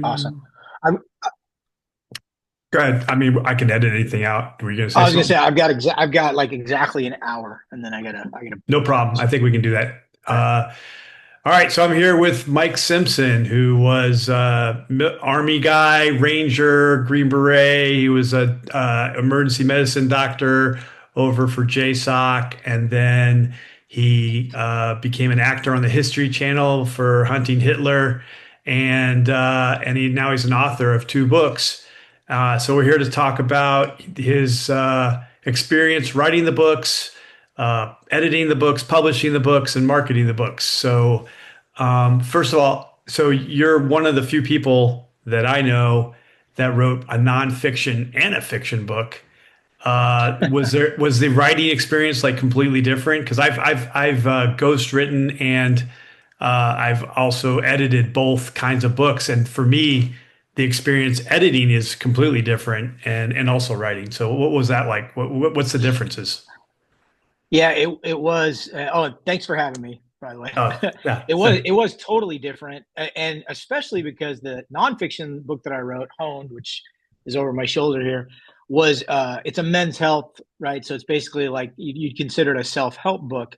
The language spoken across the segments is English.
Awesome. Do-do-do. I'm, Go ahead. I mean, I can edit anything out. Were you going to say I was gonna say something? I've got like exactly an hour, and then I gotta No problem. I bounce. think we can do that. All right. All right. So I'm here with Mike Simpson, who was Army guy, Ranger, Green Beret. He was a emergency medicine doctor over for JSOC, and then he became an actor on the History Channel for Hunting Hitler, and now he's an author of two books. So we're here to talk about his experience writing the books, editing the books, publishing the books, and marketing the books. So, first of all, so you're one of the few people that I know that wrote a nonfiction and a fiction book. Was the writing experience like completely different? Because I've ghost written and I've also edited both kinds of books, and for me, the experience editing is completely different, and also writing. So, what was that like? What's the differences? Yeah, it was. Oh, thanks for having me. By the way, Yeah. it was totally different, and especially because the nonfiction book that I wrote, Honed, which is over my shoulder here, was it's a men's health, right? So it's basically like you'd consider it a self help book.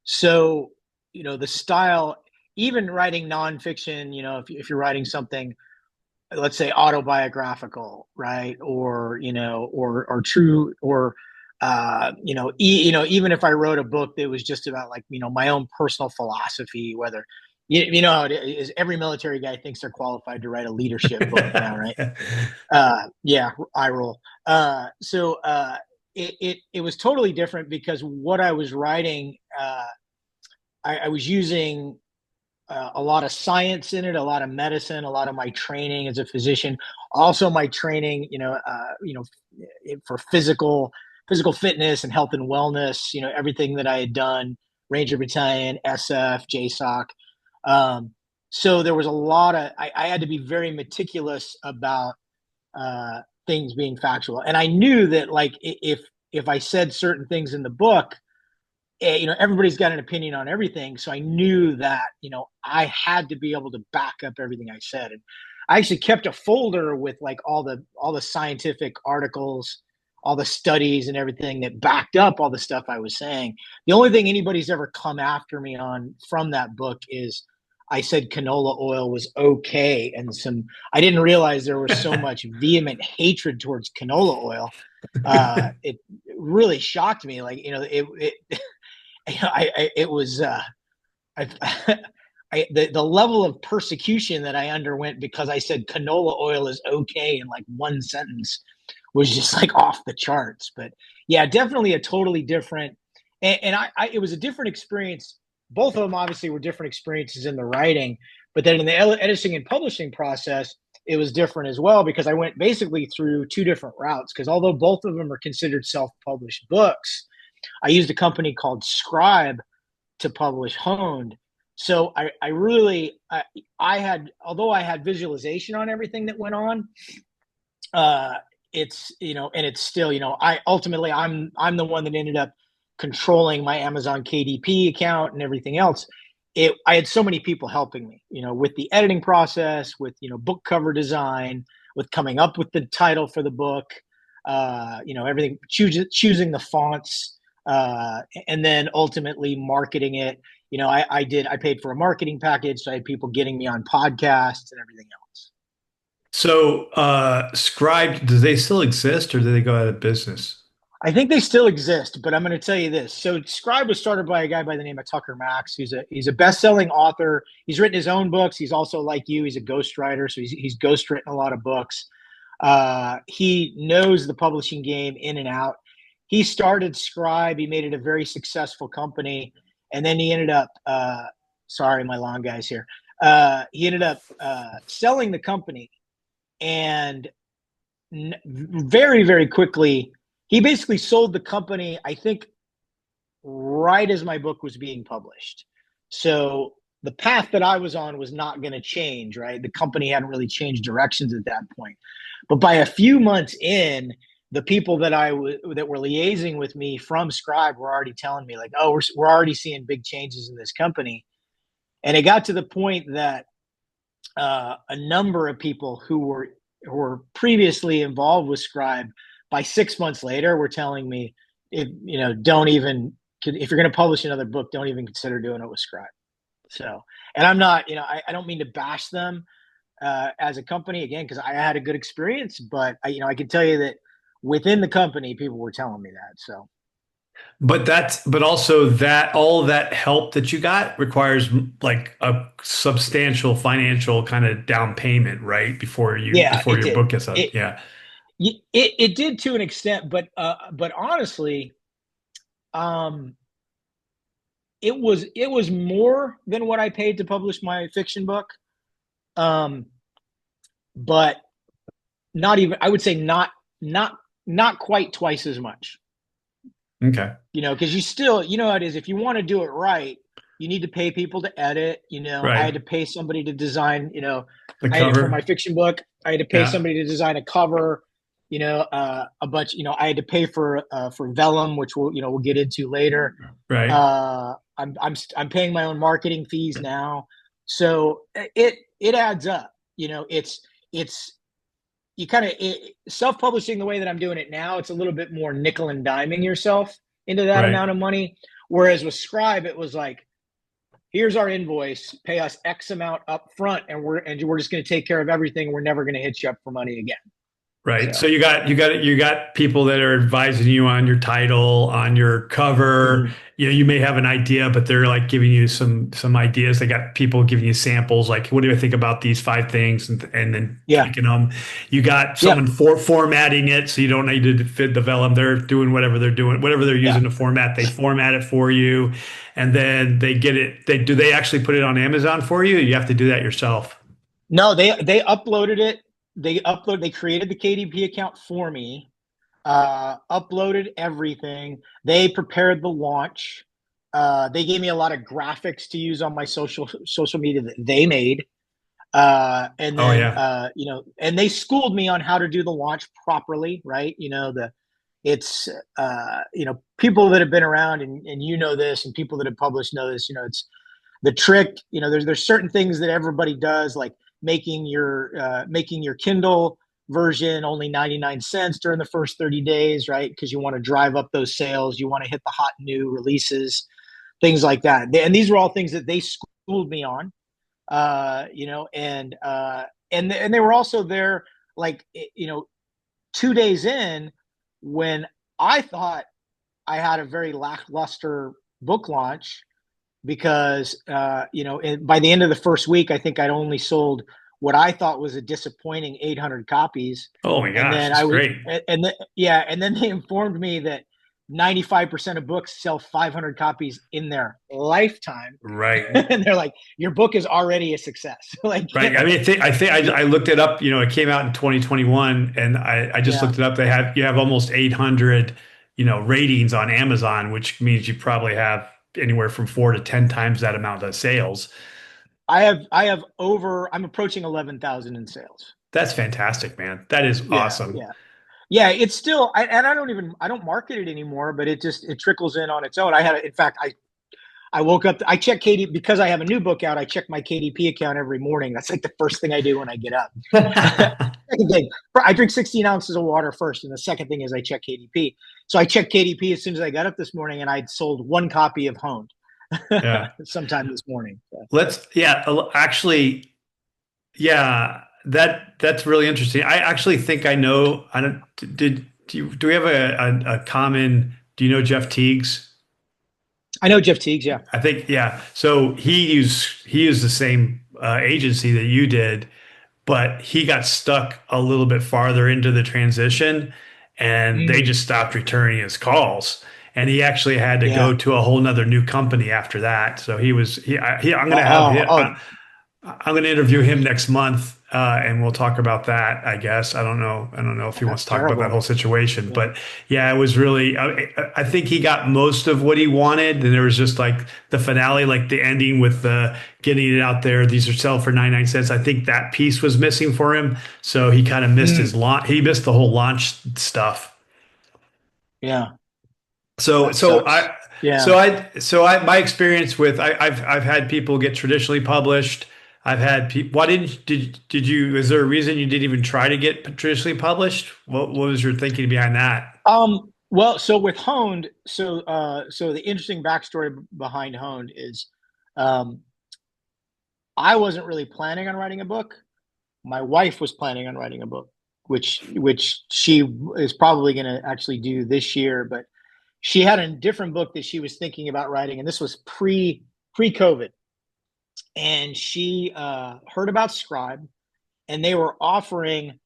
So the style, even writing nonfiction, if you're writing something, let's say autobiographical, right, or true, or even if I wrote a book that was just about like my own personal philosophy, whether you know how it is, every military guy thinks they're qualified to write a leadership book now, right? Yeah, I roll. It was totally different because what I was writing, I was using a lot of science in it, a lot of medicine, a lot of my training as a physician, also my training, for physical fitness and health and wellness. Everything that I had done, Ranger Battalion, SF, JSOC. So there was a lot of I had to be very meticulous about things being factual, and I knew that like if I said certain things in the book, everybody's got an opinion on everything. So I knew that, I had to be able to back up everything I said. And I actually kept a folder with like all the scientific articles, all the studies and everything that backed up all the stuff I was saying. The only thing anybody's ever come after me on from that book is I said canola oil was okay. And I didn't realize there was so much vehement hatred towards canola oil. It really shocked me. Like, it was I, the level of persecution that I underwent because I said canola oil is okay in like one sentence was just like off the charts. But yeah, definitely a totally different, and it was a different experience. Both of them obviously were different experiences in the writing, but then in the editing and publishing process, it was different as well because I went basically through two different routes. Because although both of them are considered self-published books, I used a company called Scribe to publish Honed. So I really, I had, although I had visualization on everything that went on, uh, it's, and it's still, I'm the one that ended up controlling my Amazon KDP account and everything else. I had so many people helping me, with the editing process, with, book cover design, with coming up with the title for the book, everything, choosing the fonts, and then ultimately marketing it. I paid for a marketing package, so I had people getting me on podcasts and everything else. So, Scribe, do they still exist or do they go out of business? I think they still exist, but I'm going to tell you this. So Scribe was started by a guy by the name of Tucker Max. He's a best-selling author. He's written his own books. He's also like you. He's a ghostwriter, so he's ghost written a lot of books. He knows the publishing game in and out. He started Scribe. He made it a very successful company, and then he ended up. Sorry, my lawn guys here. He ended up selling the company, and very, very quickly, he basically sold the company, I think, right as my book was being published. So the path that I was on was not going to change, right? The company hadn't really changed directions at that point. But by a few months in, the people that that were liaising with me from Scribe were already telling me like, oh, we're already seeing big changes in this company. And it got to the point that a number of people who were previously involved with Scribe, by 6 months later, were telling me, if don't even, if you're going to publish another book, don't even consider doing it with Scribe. So, and I'm not, I don't mean to bash them as a company again, because I had a good experience, but I can tell you that within the company, people were telling me that. So But also that all of that help that you got requires like a substantial financial kind of down payment, right? yeah, Before it your did. book gets out. It Yeah. it did to an extent, but honestly, um, it was more than what I paid to publish my fiction book. Um, but not even, I would say, not quite twice as much. Okay. Because you still, how it is. If you want to do it right, you need to pay people to edit. I had Right. to pay somebody to design. The I had for my cover. fiction book. I had to pay Yeah. somebody to design a cover. A bunch. I had to pay for vellum, which we'll get into later. Right. I'm paying my own marketing fees now, so it adds up. It's you kind of, self-publishing the way that I'm doing it now. It's a little bit more nickel and diming yourself into that Right. amount of money. Whereas with Scribe, it was like, here's our invoice, pay us X amount up front, and we're just going to take care of everything. We're never going to hit you up for money again. Right. So So you got people that are advising you on your title, on your cover. mhm. You may have an idea, but they're like giving you some ideas. They got people giving you samples, like, what do you think about these five things, and then Yeah, tweaking them. You got someone yep, formatting it, so you don't need to fit the vellum. They're doing whatever they're doing, whatever they're yeah. using to format. They format it for you, and then they get it. They actually put it on Amazon for you? You have to do that yourself. No, they uploaded it. They created the KDP account for me, uploaded everything. They prepared the launch. They gave me a lot of graphics to use on my social media that they made. And Oh then, yeah. and they schooled me on how to do the launch properly, right? It's, people that have been around, and this, and people that have published know this. It's the trick. There's certain things that everybody does, like making your Kindle version only 99 cents during the first 30 days, right? Because you want to drive up those sales, you want to hit the hot new releases, things like that. And these are all things that they schooled me on, and they were also there, like, 2 days in, when I thought I had a very lackluster book launch, because by the end of the first week, I think I'd only sold what I thought was a disappointing 800 copies. Oh my And gosh, then that's I was, great. and then they informed me that 95% of books sell 500 copies in their lifetime. Right. And they're like, your book is already a success. Like, Right. I mean, I looked it up. It came out in 2021, and I just yeah, looked it up. You have almost 800, ratings on Amazon, which means you probably have anywhere from 4 to 10 times that amount of sales. I'm approaching 11,000 in sales. That's fantastic, man. That is Yeah, awesome. yeah. Yeah, it's still, and I don't market it anymore, but it trickles in on its own. In fact, I woke up, I check KD, because I have a new book out. I check my KDP account every morning. That's like the first thing I do when I get up. Second thing, I drink 16 ounces of water first, and the second thing is I check KDP. So I checked KDP as soon as I got up this morning, and I'd sold one copy of Honed Yeah. sometime this morning. So, Yeah, actually, yeah, that's really interesting. I actually think I know. I don't, do we have a common, do you know Jeff Teagues? I know Jeff Teagues. Yeah. I think, yeah. So he used the same agency that you did, but he got stuck a little bit farther into the transition, and they Mm, just stopped returning his calls. And he actually had to yeah. go to a whole nother new company after that. So I'm going to have Oh, him. oh, I'm going to interview him next month, and we'll talk about that. I guess I don't know. I don't know if he wants that's to talk about that terrible. whole situation, Yeah. but yeah, it was really. I think he got most of what he wanted, and there was just like the finale, like the ending with the getting it out there. These are sell for 99 cents. I think that piece was missing for him, so he kind of missed his Mm, launch. He missed the whole launch stuff. yeah. So That so sucks. I Yeah. so I so I my experience with I've had people get traditionally published. I've had people. Why did you? Is there a reason you didn't even try to get traditionally published? What was your thinking behind that? Well, so with Honed, so the interesting backstory behind Honed is, um, I wasn't really planning on writing a book. My wife was planning on writing a book, which she is probably going to actually do this year. But she had a different book that she was thinking about writing, and this was pre COVID. And she heard about Scribe, and they were offering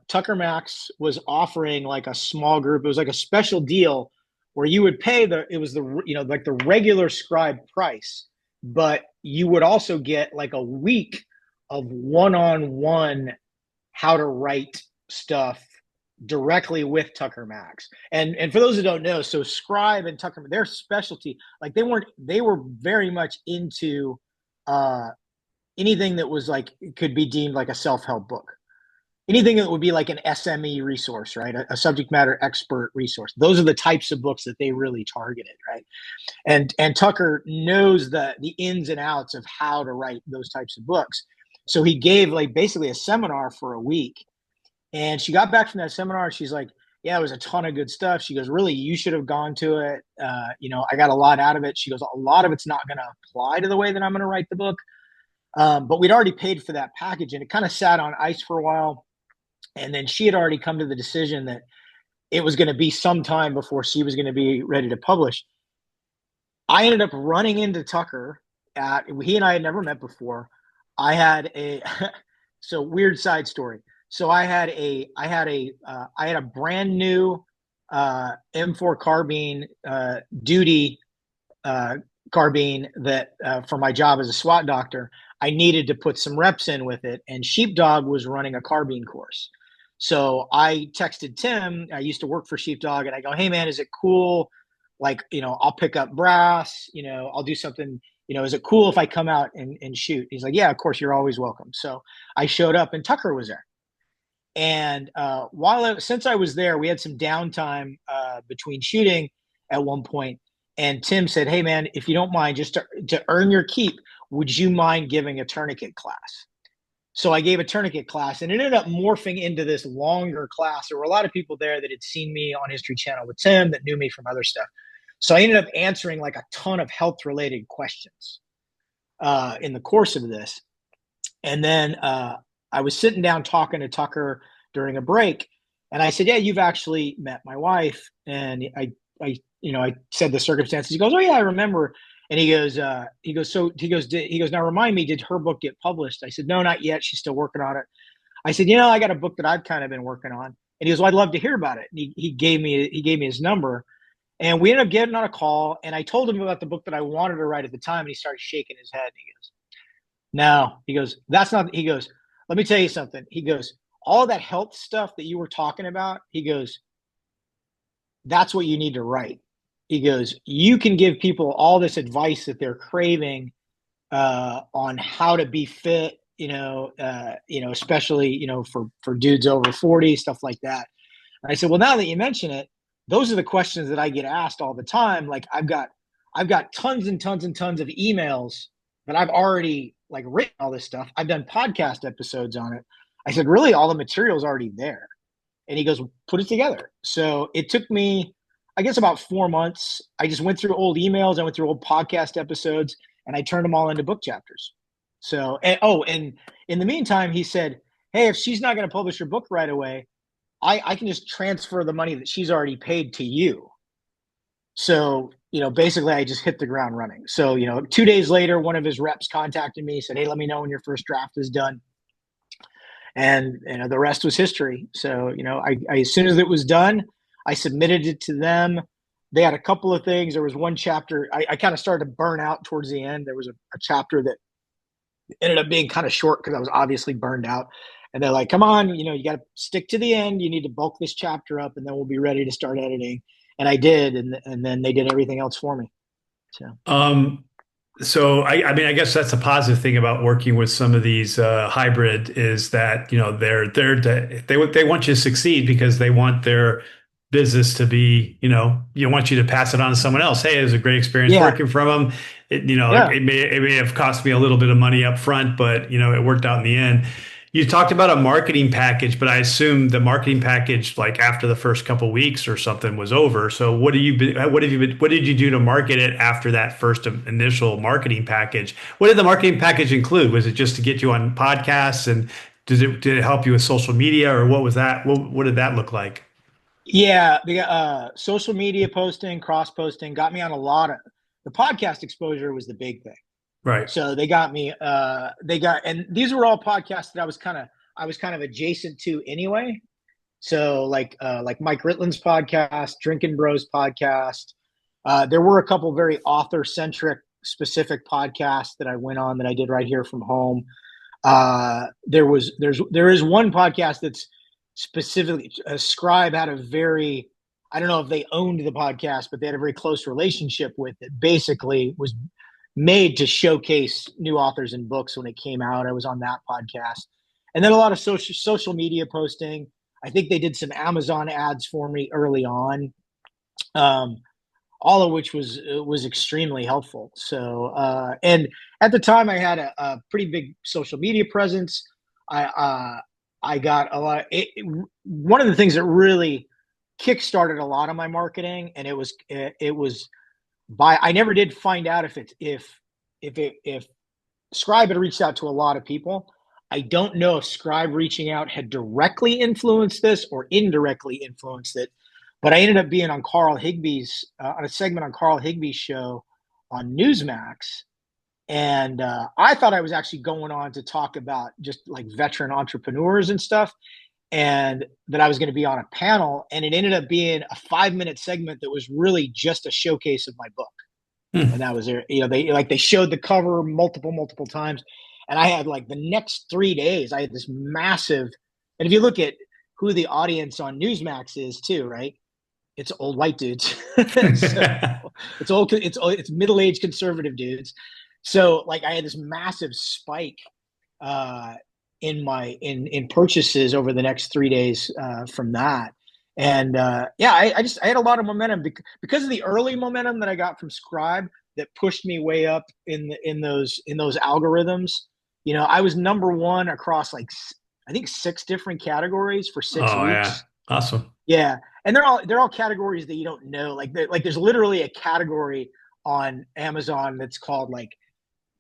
Tucker Max was offering like a small group. It was like a special deal where you would pay it was the like the regular Scribe price, but you would also get like a week of one-on-one how to write stuff directly with Tucker Max. And for those who don't know, so Scribe and Tucker, their specialty, like they were very much into uh anything that was like could be deemed like a self-help book, anything that would be like an SME resource, right? A subject matter expert resource. Those are the types of books that they really targeted, right? And Tucker knows the ins and outs of how to write those types of books. So he gave like basically a seminar for a week. And she got back from that seminar and she's like, yeah, it was a ton of good stuff. She goes, really, you should have gone to it. I got a lot out of it. She goes, a lot of it's not going to apply to the way that I'm going to write the book. But we'd already paid for that package and it kind of sat on ice for a while. And then she had already come to the decision that it was going to be some time before she was going to be ready to publish. I ended up running into Tucker he and I had never met before. I had so weird side story. So I had a brand new M4 carbine duty carbine that for my job as a SWAT doctor, I needed to put some reps in with it. And Sheepdog was running a carbine course. So I texted Tim. I used to work for Sheepdog, and I go, "Hey man, is it cool? Like, I'll pick up brass. I'll do something. Is it cool if I come out and shoot?" He's like, "Yeah, of course, you're always welcome." So I showed up, and Tucker was there. And since I was there, we had some downtime between shooting at one point. And Tim said, "Hey man, if you don't mind, just to earn your keep, would you mind giving a tourniquet class?" So I gave a tourniquet class, and it ended up morphing into this longer class. There were a lot of people there that had seen me on History Channel with Tim that knew me from other stuff. So I ended up answering like a ton of health related questions in the course of this. And then I was sitting down talking to Tucker during a break, and I said, "Yeah, you've actually met my wife." And I said the circumstances. He goes, "Oh yeah, I remember." And he goes, "Now remind me, did her book get published?" I said, "No, not yet. She's still working on it." I said, "I got a book that I've kind of been working on." And he goes, "Well, I'd love to hear about it." And he gave me his number, and we ended up getting on a call. And I told him about the book that I wanted to write at the time, and he started shaking his head. And he goes, "No," he goes, "that's not." He goes, "Let me tell you something." He goes, "All that health stuff that you were talking about," he goes, "that's what you need to write." He goes, "You can give people all this advice that they're craving on how to be fit, especially, for dudes over 40, stuff like that." And I said, "Well, now that you mention it, those are the questions that I get asked all the time. Like I've got tons and tons and tons of emails that I've already like written all this stuff. I've done podcast episodes on it." I said, "Really, all the material's already there." And he goes, "Put it together." So it took me, I guess, about 4 months. I just went through old emails. I went through old podcast episodes, and I turned them all into book chapters. So, and in the meantime, he said, "Hey, if she's not going to publish her book right away, I can just transfer the money that she's already paid to you." So, basically I just hit the ground running. So, 2 days later, one of his reps contacted me, said, "Hey, let me know when your first draft is done." And, the rest was history. So, as soon as it was done, I submitted it to them. They had a couple of things. There was one chapter, I kind of started to burn out towards the end. There was a chapter that ended up being kind of short because I was obviously burned out. And they're like, "Come on, you got to stick to the end. You need to bulk this chapter up, and then we'll be ready to start editing." And I did, and then they did everything else for me. So Um, so I mean, I guess that's a positive thing about working with some of these hybrid is that, they want you to succeed because they want their business to be, want you to pass it on to someone else. Hey, it was a great experience yeah, working from them. Yeah. it may have cost me a little bit of money up front, but it worked out in the end. You talked about a marketing package, but I assume the marketing package, like after the first couple weeks or something, was over. So what did you do to market it after that first initial marketing package? What did the marketing package include? Was it just to get you on podcasts, and did it help you with social media, or what was that? What did that look like? Yeah, the social media posting, cross posting got me on a lot of the podcast exposure was the big thing. Right. So they got me. And these were all podcasts that I was kind of adjacent to anyway. So like Mike Ritland's podcast, Drinking Bros podcast. There were a couple very author centric specific podcasts that I went on that I did right here from home. There is one podcast that's specifically Scribe had a very, I don't know if they owned the podcast, but they had a very close relationship with it. Basically was made to showcase new authors and books when it came out. I was on that podcast. And then a lot of social media posting. I think they did some Amazon ads for me early on. All of which was extremely helpful. So and at the time I had a pretty big social media presence. I got a lot. One of the things that really kickstarted a lot of my marketing, and it was by I never did find out if Scribe had reached out to a lot of people. I don't know if Scribe reaching out had directly influenced this or indirectly influenced it, but I ended up being on on a segment on Carl Higby's show on Newsmax, and I thought I was actually going on to talk about just like veteran entrepreneurs and stuff, and that I was going to be on a panel, and it ended up being a 5-minute segment that was really just a showcase of my book. And Hmm. that was there. They showed the cover multiple times, and I had like the next 3 days, I had this massive. And if you look at who the audience on Newsmax is, too, right? It's old white dudes. So it's middle aged conservative dudes. So like I had this massive spike uh, in purchases over the next 3 days from that. And yeah, I had a lot of momentum because of the early momentum that I got from Scribe that pushed me way up in those algorithms. I was number one across like I think 6 different categories for six Oh yeah. weeks. Awesome. Yeah, and they're all categories that you don't know. Like there's literally a category on Amazon that's called like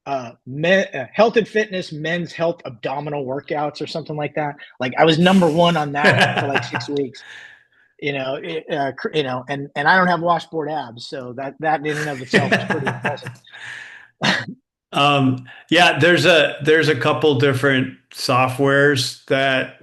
health and fitness, men's health abdominal workouts or something like that. Like I was number one on that for like 6 weeks. And I don't have washboard abs, so that in and of itself was pretty impressive. Yeah, there's a couple different softwares that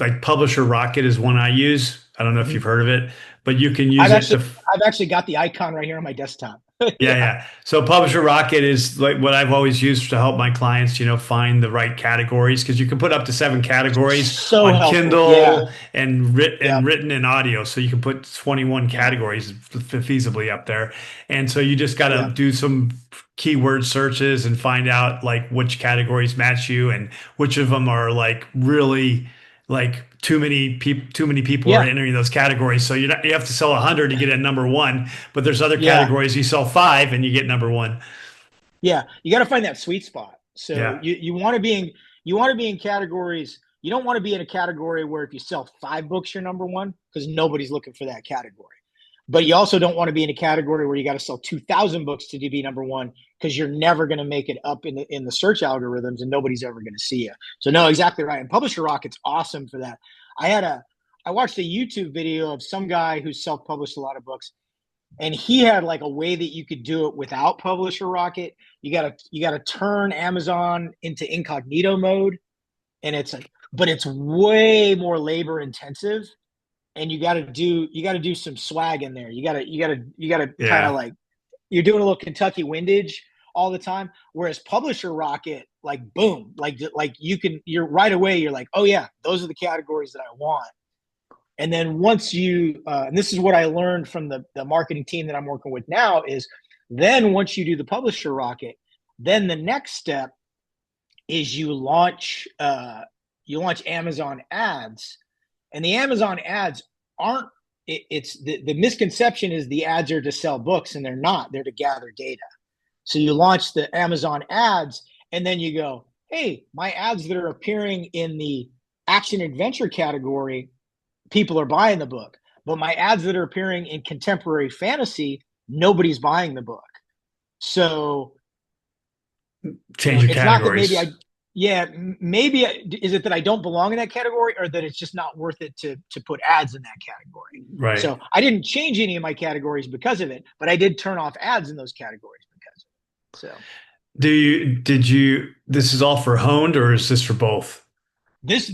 like Publisher Rocket is one I use. I don't know if you've heard of it, but you can use I've it actually to. I've actually got the icon right here on my desktop. Yeah, Yeah, yeah. So Publisher Rocket is like what I've always used to help my clients, find the right categories because you can put up to 7 categories so on helpful. Yeah, Kindle and yeah, written and audio. So you can put 21 yeah, categories feasibly up there. And so you just got to yeah, do some keyword searches and find out like which categories match you and which of them are like really like too many people are yeah, entering those categories. So you have to sell 100 to get a number one, but there's other yeah. categories you sell five and you get number one. Yeah, you got to find that sweet spot. So Yeah. you want to be in categories. You don't want to be in a category where if you sell 5 books, you're number one because nobody's looking for that category. But you also don't want to be in a category where you got to sell 2,000 books to be number one because you're never going to make it up in the search algorithms and nobody's ever going to see you. So no, exactly right. And Publisher Rocket's awesome for that. I watched a YouTube video of some guy who self-published a lot of books, and he had like a way that you could do it without Publisher Rocket. You gotta turn Amazon into incognito mode, and but it's way more labor intensive, and you gotta do some swag in there. You gotta kind of Yeah. like you're doing a little Kentucky windage all the time. Whereas Publisher Rocket, like boom, like you're right away. You're like, oh yeah, those are the categories that I want. And then once and this is what I learned from the marketing team that I'm working with now is then once you do the Publisher Rocket, then the next step is you launch Amazon ads, and the Amazon ads aren't. It's the misconception is the ads are to sell books, and they're not. They're to gather data. So you launch the Amazon ads, and then you go, hey, my ads that are appearing in the action adventure category, people are buying the book. But my ads that are appearing in contemporary fantasy, nobody's buying the book. So, Change your it's not that maybe categories. maybe is it that I don't belong in that category, or that it's just not worth it to put ads in that category. Right. So I didn't change any of my categories because of it, but I did turn off ads in those categories because of it. So This is all for honed, or is this for both? this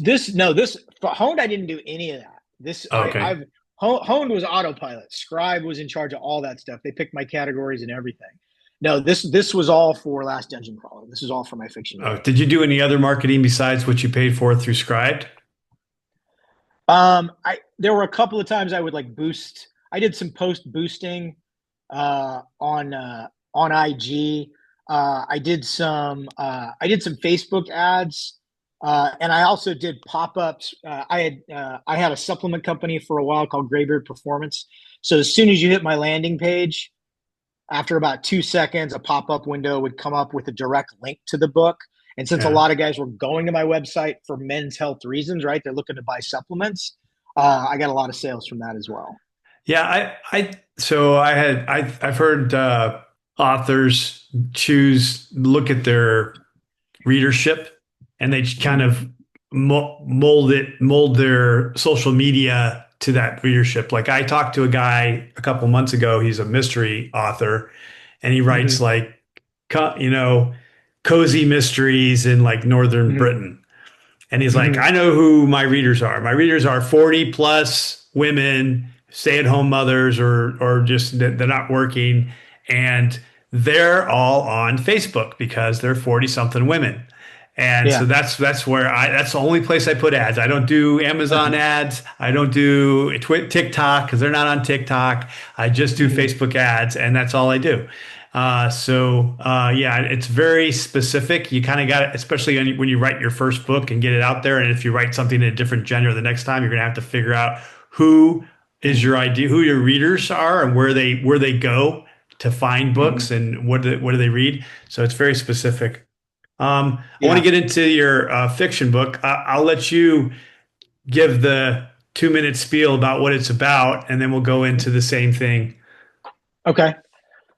for honed, I didn't do any of that. Okay. I've honed was autopilot. Scribe was in charge of all that stuff. They picked my categories and everything. No, this was all for Last Dungeon Crawler. This is all for my fiction book. Did you do any other marketing besides what you paid for through Scribed? I there were a couple of times I would like boost. I did some post boosting on IG. I did some Facebook ads, and I also did pop ups. I had a supplement company for a while called Graybeard Performance. So as soon as you hit my landing page, after about 2 seconds, a pop up window would come up with a direct link to the book. And since a Yeah. lot of guys were going to my website for men's health reasons, right? They're looking to buy supplements. I got a lot of sales from that as well. Yeah, so I've heard authors look at their readership, and they kind Mm-hmm. of mold their social media to that readership. Like, I talked to a guy a couple months ago. He's a mystery author, and he writes Mm-hmm. like, you know, cozy mysteries in like Northern Mm-hmm. Britain. And he's like, Mm-hmm. I know who my readers are. My readers are 40 plus women, stay at home mothers, or just they're not working. And they're all on Facebook because they're 40 something women. And so Yeah. that's where that's the only place I put ads. I don't do Amazon ads. I don't do TikTok because they're not on TikTok. I just do Mm-hmm. Facebook ads, and that's all I do. Yeah, it's very specific. You kind of got it, especially when you write your first book and get it out there. And if you write something in a different genre the next time, you're going to have to figure out who is your idea, who your readers are, and where they go to find Mm-hmm. books, and what do they read. So it's very specific. I want to Yeah. get into your fiction book. I'll let you give the 2 minute spiel about what it's about, and then we'll go into the same thing. Okay.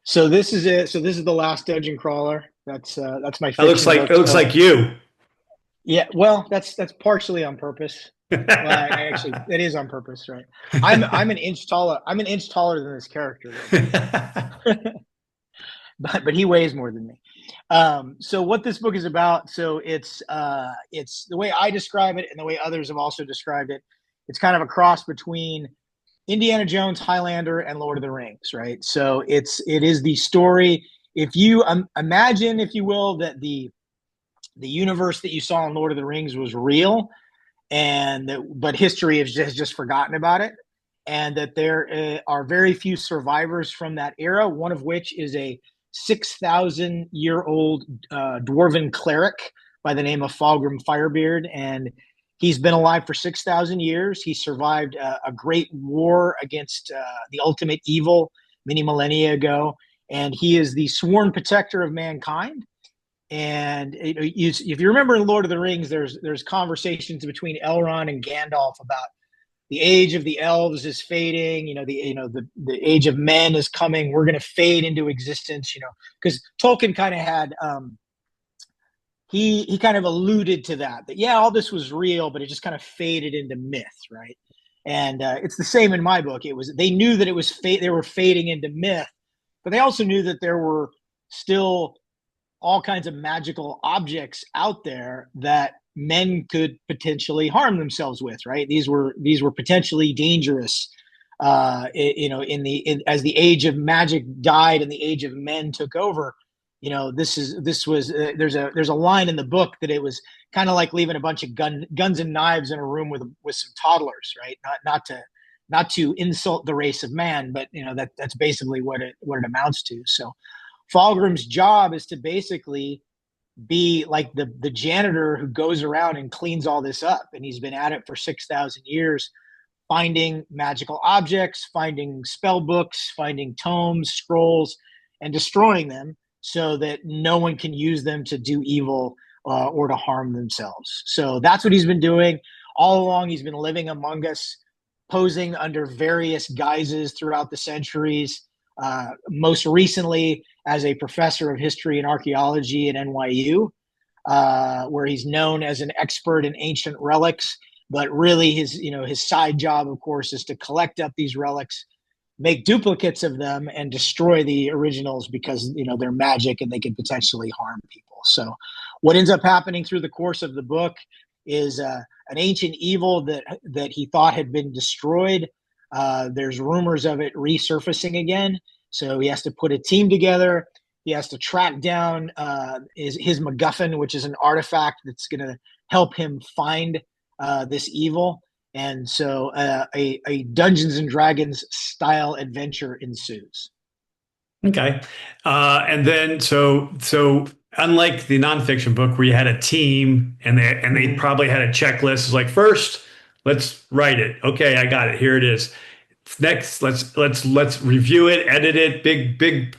So this is it. So this is the Last Dungeon Crawler. That's my It looks fiction like book. it looks So like you. yeah, well, that's partially on purpose. Well, I actually, it is on purpose, right? I'm an inch taller. I'm an inch taller than this character, but he weighs more than me. So what this book is about? So it's the way I describe it, and the way others have also described it. It's kind of a cross between Indiana Jones, Highlander, and Lord of the Rings, right? So it is the story. If you imagine, if you will, that the universe that you saw in Lord of the Rings was real, and but history has just forgotten about it, and that there are very few survivors from that era. One of which is a 6,000-year-old dwarven cleric by the name of Fulgrim Firebeard, and he's been alive for 6,000 years. He survived a great war against the ultimate evil many millennia ago, and he is the sworn protector of mankind. And if you remember in Lord of the Rings, there's conversations between Elrond and Gandalf about the age of the elves is fading. The age of men is coming. We're going to fade into existence. Because Tolkien kind of had he kind of alluded to that yeah, all this was real, but it just kind of faded into myth, right? And it's the same in my book. They knew that it was they were fading into myth, but they also knew that there were still all kinds of magical objects out there that men could potentially harm themselves with, right? These were potentially dangerous. As the age of magic died and the age of men took over, there's a line in the book that it was kind of like leaving a bunch of guns and knives in a room with some toddlers, right? Not to insult the race of man, but that's basically what it amounts to. So Fulgrim's job is to basically be like the janitor who goes around and cleans all this up. And he's been at it for 6,000 years, finding magical objects, finding spell books, finding tomes, scrolls, and destroying them so that no one can use them to do evil or to harm themselves. So that's what he's been doing all along. He's been living among us, posing under various guises throughout the centuries. Most recently, as a professor of history and archaeology at NYU, where he's known as an expert in ancient relics. But really, his side job, of course, is to collect up these relics, make duplicates of them, and destroy the originals because they're magic and they can potentially harm people. So, what ends up happening through the course of the book is an ancient evil that he thought had been destroyed. There's rumors of it resurfacing again, so he has to put a team together. He has to track down his MacGuffin, which is an artifact that's going to help him find this evil. And so a Dungeons and Dragons style adventure ensues. Okay. And then so unlike the nonfiction book where you had a team and they probably had a checklist, it's like first, let's write it. Okay, I got it. Here it is. Next, let's review it, edit it, big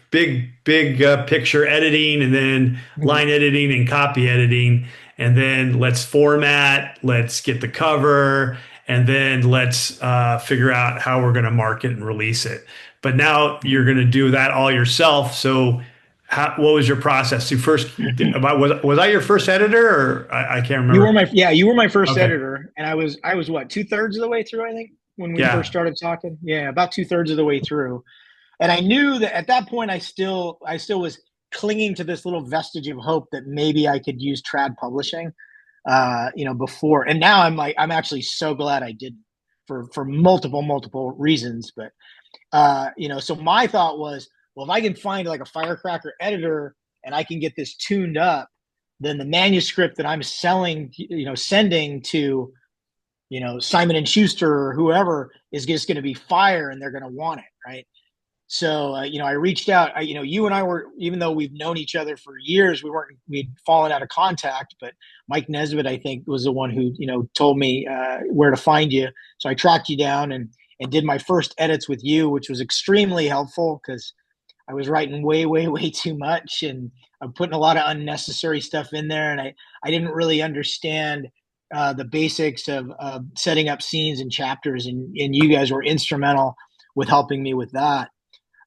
picture editing, and then line editing and copy editing, and then let's format, let's get the cover, and then let's figure out how we're going to market and release it. But now you're going to do that all yourself. So, what was your process? You first was I your first editor, or I can't remember. You were my first Okay. editor, and I was what, 2/3 of the way through, I think, when we first started talking. Yeah, about 2/3 of the way through. And I knew that at that point I still was clinging to this little vestige of hope that maybe I could use trad publishing before. And now I'm actually so glad I didn't, for multiple reasons. But so my thought was, well, if I can find like a firecracker editor and I can get this tuned up, then the manuscript that I'm sending to Simon and Schuster or whoever is just going to be fire, and they're going to want it, right? So I reached out. You and I were, even though we've known each other for years, we'd fallen out of contact. But Mike Nesbitt, I think, was the one who told me where to find you. So I tracked you down and did my first edits with you, which was extremely helpful because I was writing way too much, and I'm putting a lot of unnecessary stuff in there, and I didn't really understand the basics of setting up scenes and chapters, and you guys were instrumental with helping me with that.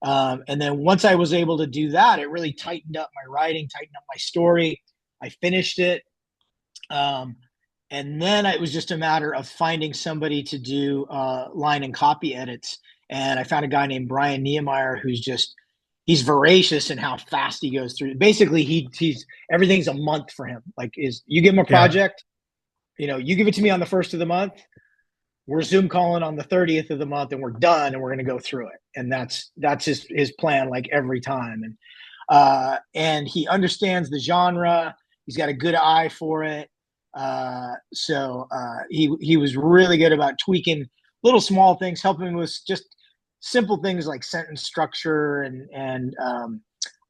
And then once I was able to do that, it really tightened up my writing, tightened up my story. I finished it. And then it was just a matter of finding somebody to do line and copy edits. And I found a guy named Brian Niemeyer he's voracious in how fast he goes through. Basically, he's everything's a month for him. Like, you give him a project, you give it to me on the 1st of the month, we're Zoom calling on the 30th of the month, and we're done, and we're going to go through it. And that's his plan, like every time. And he understands the genre. He's got a good eye for it. So he was really good about tweaking little small things, helping with just simple things like sentence structure and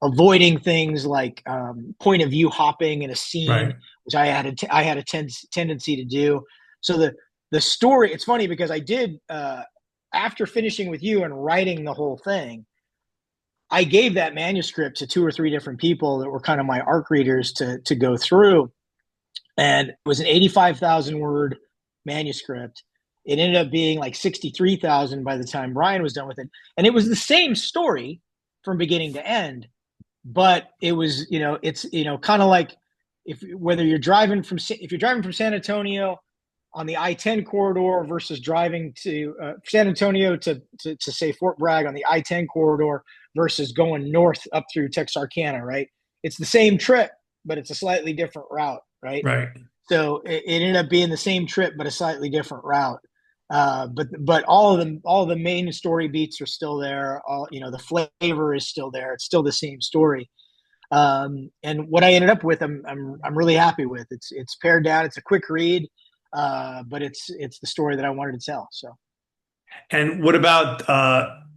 avoiding things like point of view hopping in a scene, Right. which I had a tendency to do. So the story, it's funny because I did, after finishing with you and writing the whole thing, I gave that manuscript to 2 or 3 different people that were kind of my ARC readers to go through. And it was an 85,000 word manuscript. It ended up being like 63,000 by the time Brian was done with it. And it was the same story from beginning to end, but it was, it's, kind of like if you're driving from San Antonio on the I-10 corridor versus driving to San Antonio to say Fort Bragg on the I-10 corridor versus going north up through Texarkana, right? It's the same trip, but it's a slightly different route, right? Right. So it ended up being the same trip, but a slightly different route. But all of the main story beats are still there. The flavor is still there. It's still the same story. And what I ended up with, I'm really happy with. It's pared down. It's a quick read. But it's the story that I wanted to tell. So, And what about?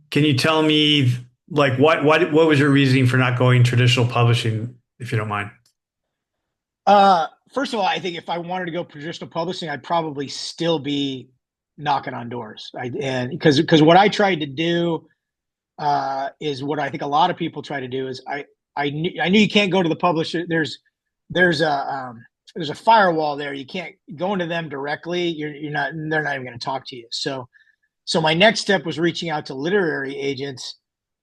Can you tell me, like, what was your reasoning for not going traditional publishing, if you don't mind? First of all, I think if I wanted to go traditional publishing, I'd probably still be knocking on doors. Because what I tried to do is what I think a lot of people try to do is I knew you can't go to the publisher. There's a firewall there. You can't go into them directly. You're not. They're not even going to talk to you. So my next step was reaching out to literary agents,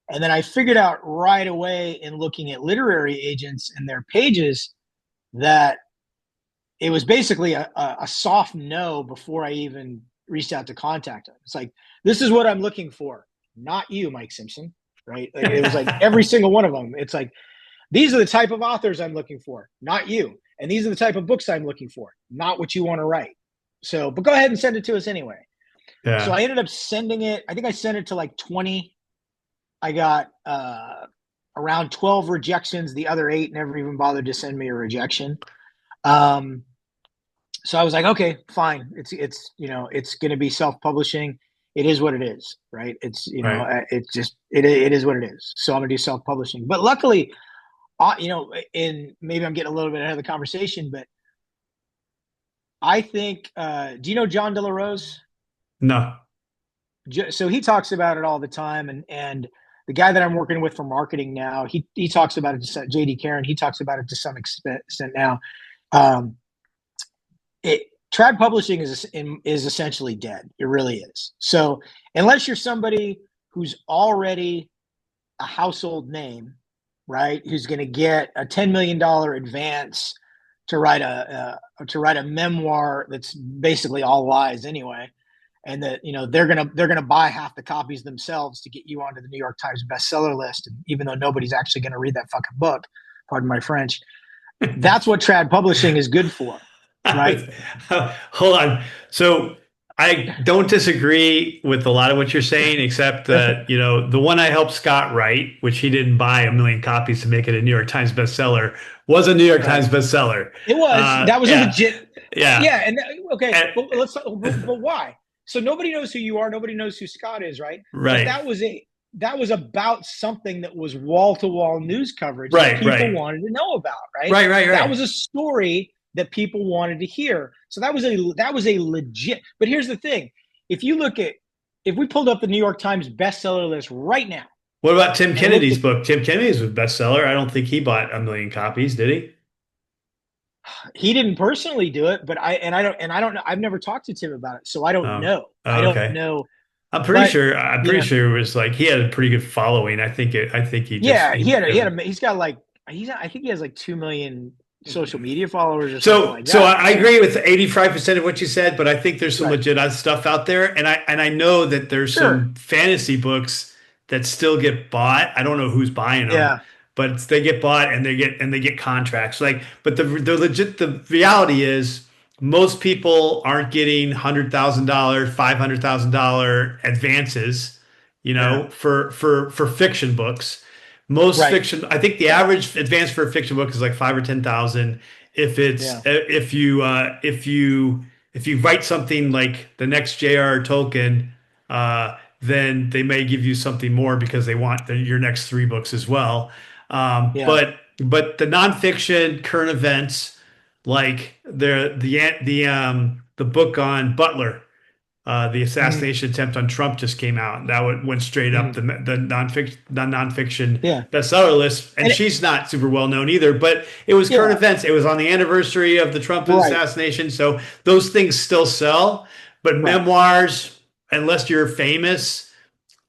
and then I figured out right away in looking at literary agents and their pages that it was basically a soft no before I even reached out to contact them. It's like, this is what I'm looking for, not you, Mike Simpson. Right? It was like every single one of them. It's like, these are the type of authors I'm looking for, not you. And these are the type of books I'm looking for, not what you want to write. So, but go ahead and send it to us anyway. So Yeah. I ended up sending it. I think I sent it to like 20. I got around 12 rejections. The other 8 never even bothered to send me a rejection. Um, so I was like, okay, fine. It's going to be self-publishing. It is what it is, right? Right. It is what it is. So I'm going to do self-publishing. But luckily, and maybe I'm getting a little bit ahead of the conversation, but I think, do you know John De La Rose? No. So he talks about it all the time, and the guy that I'm working with for marketing now, he talks about it to JD Karen. He talks about it to some extent now. Um, Trad publishing is essentially dead. It really is. So unless you're somebody who's already a household name, right, who's going to get a $10 million advance to write a memoir that's basically all lies anyway, and that they're gonna buy half the copies themselves to get you onto the New York Times bestseller list, and even though nobody's actually going to read that fucking book, pardon my French, that's what trad publishing is good for, right? Hold on. So I don't disagree with a lot of what you're saying, except that, the one I helped Scott write, which he didn't buy a million copies to make it a New York Times bestseller, was a New York Right. Times bestseller. It was. That was a Yeah. legit. Yeah. Yeah, and okay, And- but why? So nobody knows who you are. Nobody knows who Scott is, right? But right. that was about something that was wall to wall news coverage that Right. people Right. wanted to know about, right? Right. Right. That Right. was a story that people wanted to hear. So that was a legit. But here's the thing: if we pulled up the New York Times bestseller list right now What about Tim and looked Kennedy's at, book? Tim Kennedy's was a bestseller. I don't think he bought a million copies, did he? he didn't personally do it, but I don't know. I've never talked to Tim about it, so I don't Oh, know. I oh, don't okay. know. I'm pretty But sure. I'm you pretty know, sure it was like he had a pretty good following. I think it. I think he just yeah, he. he's got like I think he has like 2 million social media followers or something So, like so that. I agree with 85% of what you said, but I think there's some Right. legit stuff out there, and I know that there's Sure. some fantasy books that still get bought. I don't know who's buying them, Yeah. but they get bought and they get contracts. Like, but the reality is most people aren't getting $100,000, $500,000 advances, Yeah. for fiction books. Most Right. fiction, I think the average advance for a fiction book is like 5 or 10,000. If it's Yeah. if you write something like the next J.R. Tolkien, then they may give you something more because they want your next 3 books as well. Yeah. But the nonfiction current events, like the book on Butler, the Hmm. assassination attempt on Trump just came out. That went straight up Hmm. the nonfiction Yeah. bestseller list, and And it, she's not super well known either. But it was current yeah. events. It was on the anniversary of the Trump Right. assassination, so those things still sell. But Right. memoirs, unless you're famous,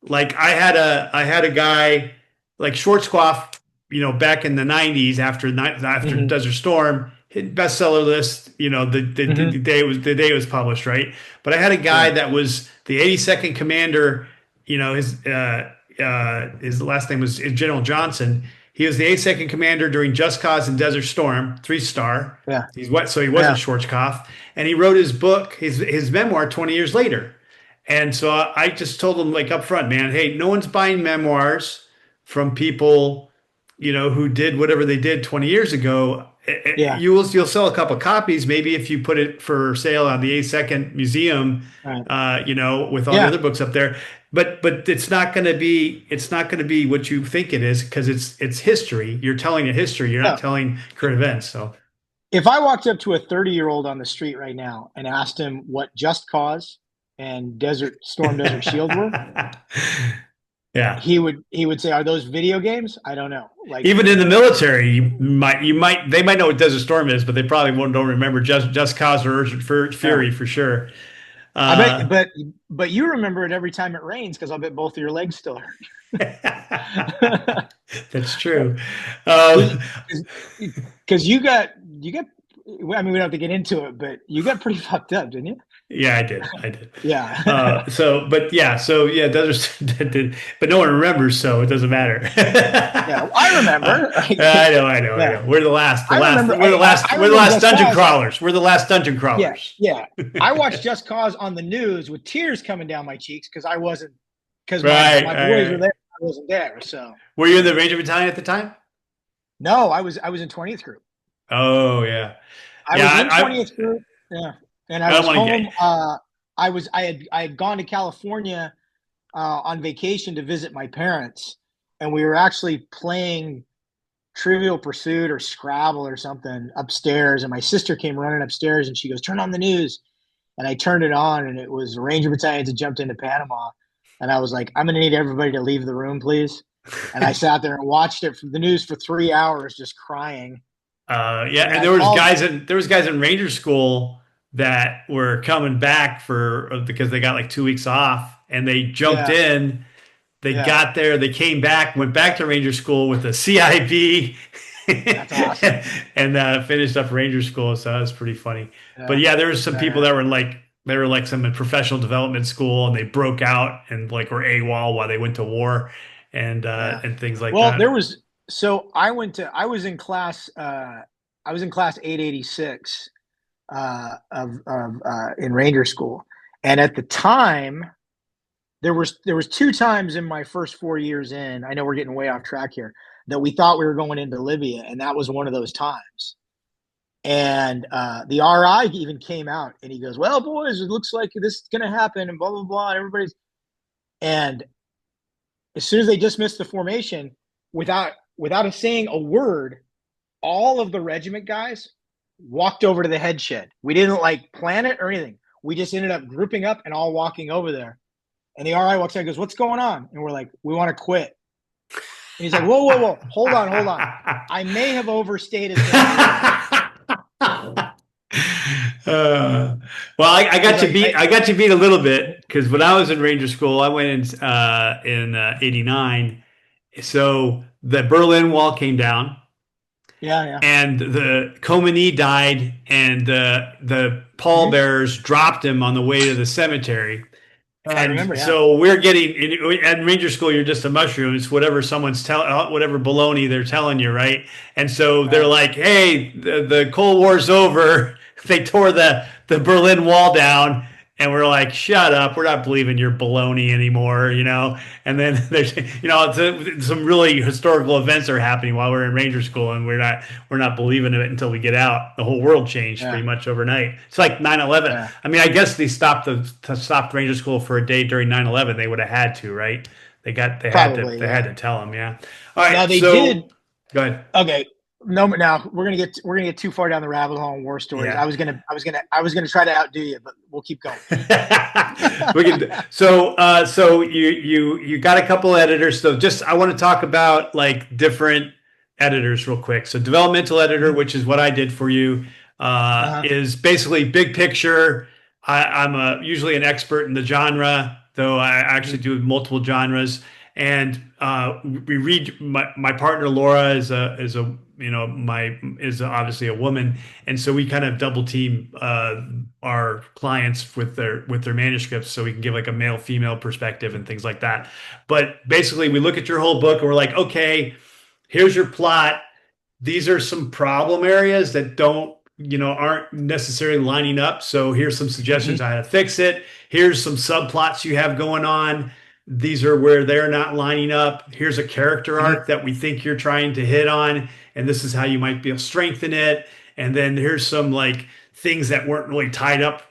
like I had a guy like Schwarzkopf, back in the 90s after Hmm. Desert Storm hit bestseller list, the Hmm. day it was published, right? But I had a guy Yeah. that was the 82nd commander, his last name was General Johnson. He was the 82nd commander during Just Cause and Desert Storm, 3-star. Yeah. He's what so he wasn't Yeah. Schwarzkopf, and he wrote his book, his memoir 20 years later. And so I just told him like up front, man, hey, no one's buying memoirs from people, who did whatever they did 20 years ago. Yeah. You'll sell a couple copies, maybe if you put it for sale on the 82nd Museum, Right. with all the Yeah. other books up there. But it's not going to be what you think it is because it's history. You're telling a history. You're not No. telling current events. So If I walked up to a 30-year-old on the street right now and asked him what Just Cause and Desert Shield were, Yeah. he would say, "Are those video games?" I don't know. Like, Even in the military, they might know what Desert Storm is, but they probably won't don't remember Just Cause or Urgent yeah. Fury for sure. I bet, Uh, but you remember it every time it rains because I bet both of your legs still hurt. that's true. Um, Because you got. I mean, we don't have to get into it, but you got pretty fucked up, didn't you? yeah, I did. I did. Yeah. So yeah, but no one remembers, so it doesn't matter. Yeah, I remember. I Yeah, know. We're the last, I remember. I we're the remember last Just dungeon Cause. crawlers. We're the last dungeon Yeah, crawlers. yeah. I watched Just Cause on the news with tears coming down my cheeks because I wasn't because Right, my right, boys were right. there. I wasn't there. So Were you in the Ranger Battalion at the time? no, I was in 20th group. Oh yeah, I yeah. was in 20th group. Yeah, and I I don't was want to get. home. I had gone to California on vacation to visit my parents, and we were actually playing Trivial Pursuit or Scrabble or something upstairs. And my sister came running upstairs, and she goes, "Turn on the news." And I turned it on, and it was Ranger battalions had jumped into Panama. And I was like, "I'm going to need everybody to leave the room, please." And I sat there and watched it from the news for 3 hours, just crying. Yeah, And and I called. there was guys in Ranger School that were coming back for because they got like 2 weeks off, and they jumped Yeah, in. They yeah, got there, they came back, went back to Ranger School with a CIB, that's awesome. and finished up Ranger School. So that was pretty funny. But Yeah, yeah, there was some yeah, people yeah. that were like they were like some in professional development school, and they broke out and like were AWOL while they went to war, Yeah. and things like Well, that. there was so I was in class 886 of in Ranger School. And at the time, there was two times in my first 4 years in, I know we're getting way off track here, that we thought we were going into Libya, and that was one of those times. And the RI even came out and he goes, "Well, boys, it looks like this is going to happen," and blah blah blah. And everybody's and as soon as they dismissed the formation, without saying a word, all of the regiment guys walked over to the head shed. We didn't like plan it or anything. We just ended up grouping up and all walking over there. And the RI walks out and goes, "What's going on?" And we're like, "We want to quit." And he's like, "Whoa, whoa, whoa. Hold on, hold on. I may have overstated things a little bit." Uh, well, I He's got you like, beat. I got you beat a little bit because when I was in Ranger School, I went in '89. So the Berlin Wall came down, yeah, yeah. and the Khomeini died, and the Mm-hmm. pallbearers dropped him on the way to the cemetery. I remember, And yeah. so we're getting at Ranger School. You're just a mushroom. It's whatever someone's telling, whatever baloney they're telling you, right? And so they're Right. like, "Hey, the Cold War's over. They tore the Berlin Wall down." And we're like, "Shut up. We're not believing your baloney anymore," you know. And then there's, some really historical events are happening while we're in Ranger School, and we're not believing it until we get out. The whole world changed Yeah, pretty much overnight. It's like 9/11. yeah. I mean, I guess they stopped Ranger School for a day during 9/11. They would have had to, right? Probably, they had yeah. to tell them, yeah. All Now right, they did. so go ahead. Okay. No, now we're gonna get too far down the rabbit hole on war stories. Yeah. I was gonna try to outdo you, but we'll keep going. We can so you got a couple editors. So just I want to talk about like different editors real quick. So developmental editor, Mhm. which is what I did for you, Uh-huh. is basically big picture. I'm usually an expert in the genre, though I actually Mhm. do multiple genres. And we read my partner Laura is a my is obviously a woman, and so we kind of double team our clients with their manuscripts, so we can give like a male female perspective and things like that. But basically, we look at your whole book and we're like, okay, here's your plot. These are some problem areas that aren't necessarily lining up. So here's some suggestions Mhm. on how to fix it. Here's some subplots you have going on. These are where they're not lining up. Here's a character Mhm. arc that we think you're trying to hit on, and this is how you might be able to strengthen it. And then here's some like things that weren't really tied up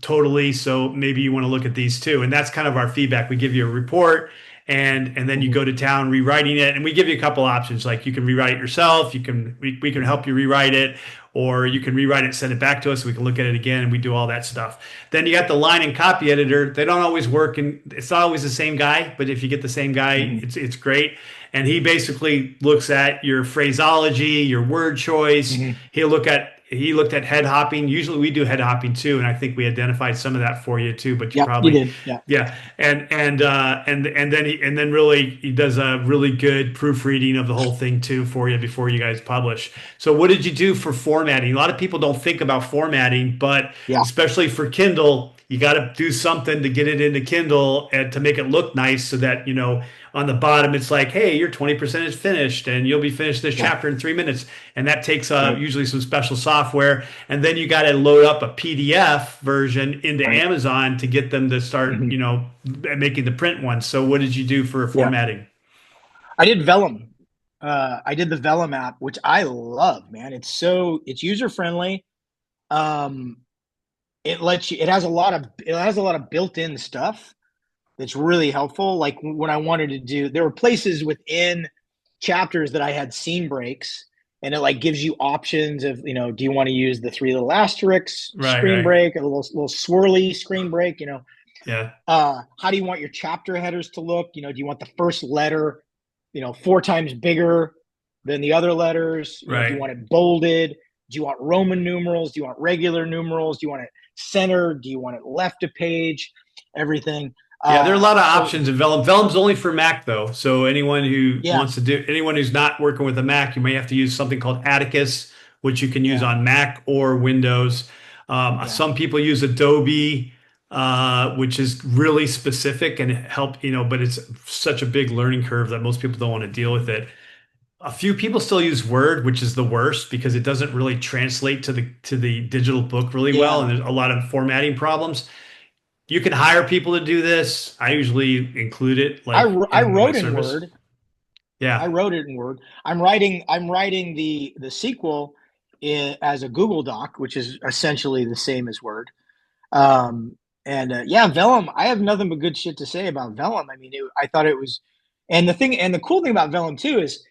totally. So maybe you want to look at these too. And that's kind of our feedback. We give you a report, and then you Mhm. go to town rewriting it, and we give you a couple options, like you can rewrite it yourself, we can help you rewrite it, or you can rewrite it, send it back to us, we can look at it again, and we do all that stuff. Then you got the line and copy editor. They don't always work, and it's not always the same guy, but if you get the same guy, Hmm. it's great. And he basically looks at your phraseology, your word choice. Hmm. He looked at head hopping. Usually we do head hopping too, and I think we identified some of that for you too, but you Yeah, you probably did. Yeah. yeah. And then really he does a really good proofreading of the whole thing too for you before you guys publish. So what did you do for formatting? A lot of people don't think about formatting, but Yeah. especially for Kindle, you got to do something to get it into Kindle and to make it look nice so that, on the bottom, it's like, hey, your 20% is finished and you'll be finished this Yeah. chapter in 3 minutes. And that takes Right. usually some special software. And then you got to load up a PDF version into Right. Amazon to get them to start, Hmm. making the print ones. So what did you do for Yeah. formatting? I did Vellum. I did the Vellum app, which I love, man. It's user friendly. Um, it has a lot of built-in stuff that's really helpful. Like when I wanted to there were places within chapters that I had scene breaks, and it like gives you options of, do you want to use the three little asterisks Right, screen right. break, a little swirly screen break, Yeah, how do you want your chapter headers to look? Do you want the first letter, four times bigger than the other letters? Do you right. want it bolded? Do you want Roman numerals? Do you want regular numerals? Do you want it centered? Do you want it left a page? Everything. Yeah, there are a lot of So options in Vellum. Vellum's only for Mac though. So yeah, anyone who's not working with a Mac, you may have to use something called Atticus, which you can use yeah, on Mac or Windows. yeah, Some people use Adobe, which is really specific and help, but it's such a big learning curve that most people don't want to deal with it. A few people still use Word, which is the worst because it doesn't really translate to the digital book really well, and yeah. there's a lot of formatting problems. You can hire people to do this. I usually include it I like I in my wrote in service. Word. I Yeah. wrote it in Word. I'm writing the sequel as a Google Doc, which is essentially the same as Word. And yeah, Vellum. I have nothing but good shit to say about Vellum. I mean, I thought it was, and the cool thing about Vellum too is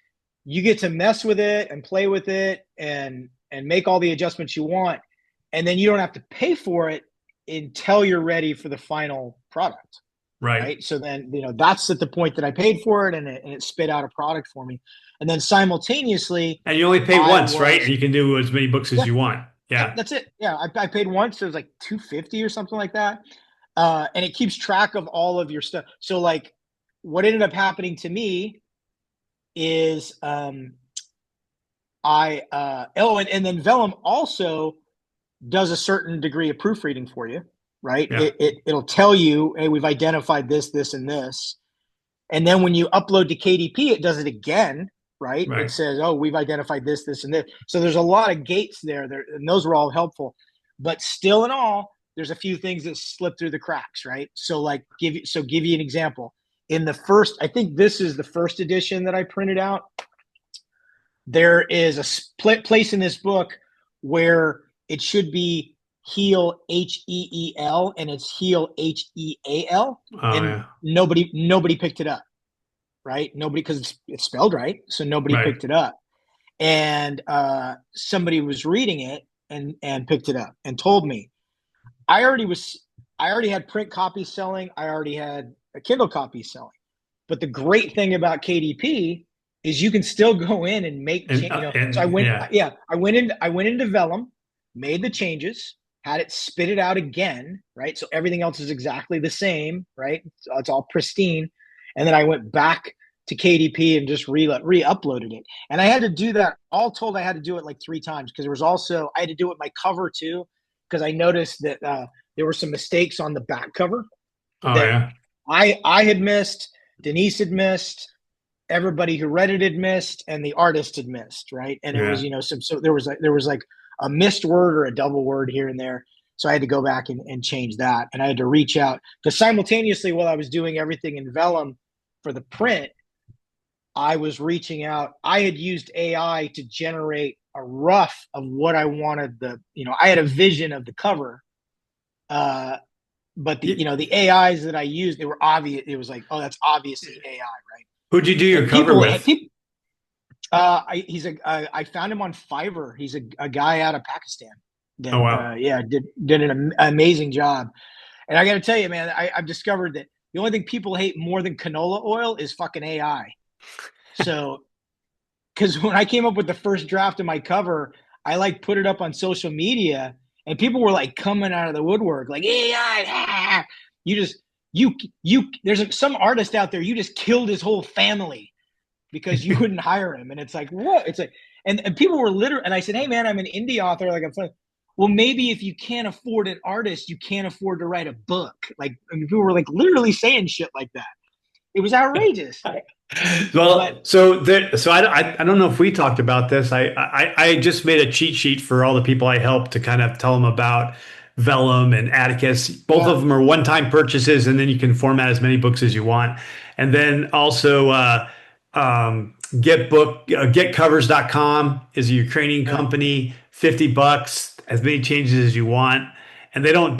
you get to mess with it and play with it and make all the adjustments you want, and then you don't have to pay for it until you're ready for the final product, Right. right? So then that's at the point that I paid for it, and it spit out a product for me, and then simultaneously And you only pay I once, right? And was you can do as many books as yeah. you want. Yep, Yeah. that's it. Yeah, I paid once. So it was like 250 or something like that, and it keeps track of all of your stuff. So like, what ended up happening to me is I and then Vellum also does a certain degree of proofreading for you, right? Yeah. It'll tell you, hey, we've identified this, this, and this, and then when you upload to KDP, it does it again, right? It Right. says, oh, we've identified this, this, and this. So there's a lot of gates there, and those were all helpful. But still, in all, there's a few things that slip through the cracks, right? So, like, give you an example. In the first, I think this is the first edition that I printed out. There is a place in this book where it should be heel HEEL, and it's heel HEAL, Oh and yeah. nobody picked it up, right? Nobody, because it's spelled right, so nobody Right. picked it up. And somebody was reading it and picked it up and told me. I already was. I already had print copies selling. I already had a Kindle copy selling. But the great thing about KDP is you can still go in and make So I And went. yeah. Yeah, I went into Vellum, made the changes, had it spit it out again, right? So everything else is exactly the same, right? So it's all pristine. And then I went back to KDP and just re-uploaded it. And I had to do that. All told, I had to do it like 3 times because there was also I had to do it my cover too because I noticed that there were some mistakes on the back cover Oh that yeah. I had missed, Denise had missed, everybody who read it had missed, and the artist had missed, right? And it was Yeah. so there was like a missed word or a double word here and there. So I had to go back and change that, and I had to reach out because simultaneously while I was doing everything in Vellum for the print, I was reaching out. I had used AI to generate a rough of what I wanted I had a vision of the cover. But Y- the AIs that I used, they were obvious. It was like, oh, that's obviously AI, right? Who'd you do your And cover with? people I found him on Fiverr. He's a guy out of Pakistan Oh that wow. yeah did an amazing job. And I got to tell you, man, I've discovered that the only thing people hate more than canola oil is fucking AI. So, because when I came up with the first draft of my cover, I like put it up on social media, and people were like coming out of the woodwork, like AI. Ah, you just you. There's some artist out there. You just killed his whole family because you wouldn't hire him, and it's like what? It's like, and people were literally. And I said, hey man, I'm an indie author. Like I'm fun. Well, maybe if you can't afford an artist, you can't afford to write a book. Like I mean, people were like literally saying shit like that. It was outrageous. Well, But so I don't know if we talked about this. I just made a cheat sheet for all the people I help to kind of tell them about Vellum and Atticus. Both yeah, of them are one-time purchases, and then you can format as many books as you want. And then also getcovers.com is a Ukrainian yeah, company, $50, as many changes as you want. And yeah. they don't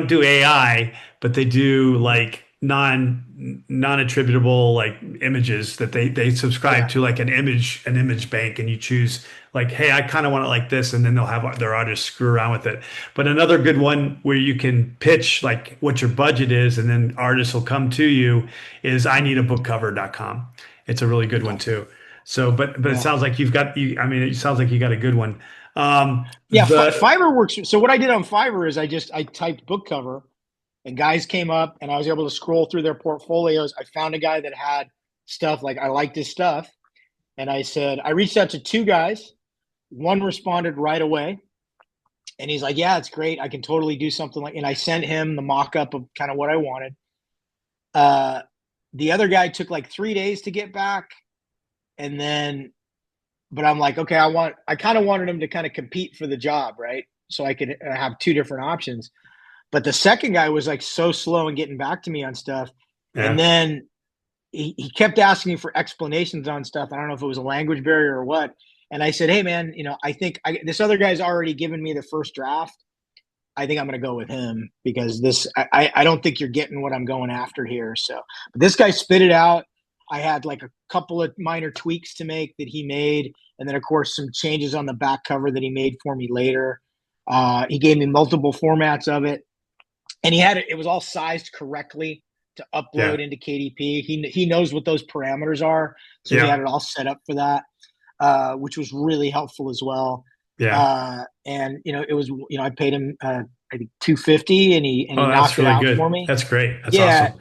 do AI, but they do like non-attributable like images that they subscribe Yeah. to like an image bank, and you choose like, hey, I kind of want it like this, and then they'll have their artists screw around with it. But another good one where you can pitch like what your budget is, and then artists will come to you is ineedabookcover.com. It's a really good one Okay. too. So, but it Yeah. sounds like you've got you. I mean, it sounds like you got a good one. Yeah. The Fiverr works. So what I did on Fiverr is I typed book cover and guys came up and I was able to scroll through their portfolios. I found a guy that had stuff like I liked his stuff. And I reached out to two guys. One responded right away. And he's like, yeah, it's great. I can totally do something like, and I sent him the mock up of kind of what I wanted. Uh, the other guy took like 3 days to get back. And then but I'm like, okay, I kind of wanted him to kind of compete for the job, right? So I could have two different options. But the second guy was like so slow in getting back to me on stuff. And yeah. then he kept asking me for explanations on stuff. I don't know if it was a language barrier or what. And I said, hey, man, I think this other guy's already given me the first draft. I think I'm going to go with him because I don't think you're getting what I'm going after here. So, but this guy spit it out. I had like a couple of minor tweaks to make that he made. And then, of course, some changes on the back cover that he made for me later. He gave me multiple formats of it. And it was all sized correctly to Yeah. upload into KDP. He knows what those parameters are. So he Yeah. had it all set up for that, which was really helpful as well. Yeah. And it was I paid him I think 250, and he Oh, that's knocked it really out for good. me. That's great. That's Yeah, awesome.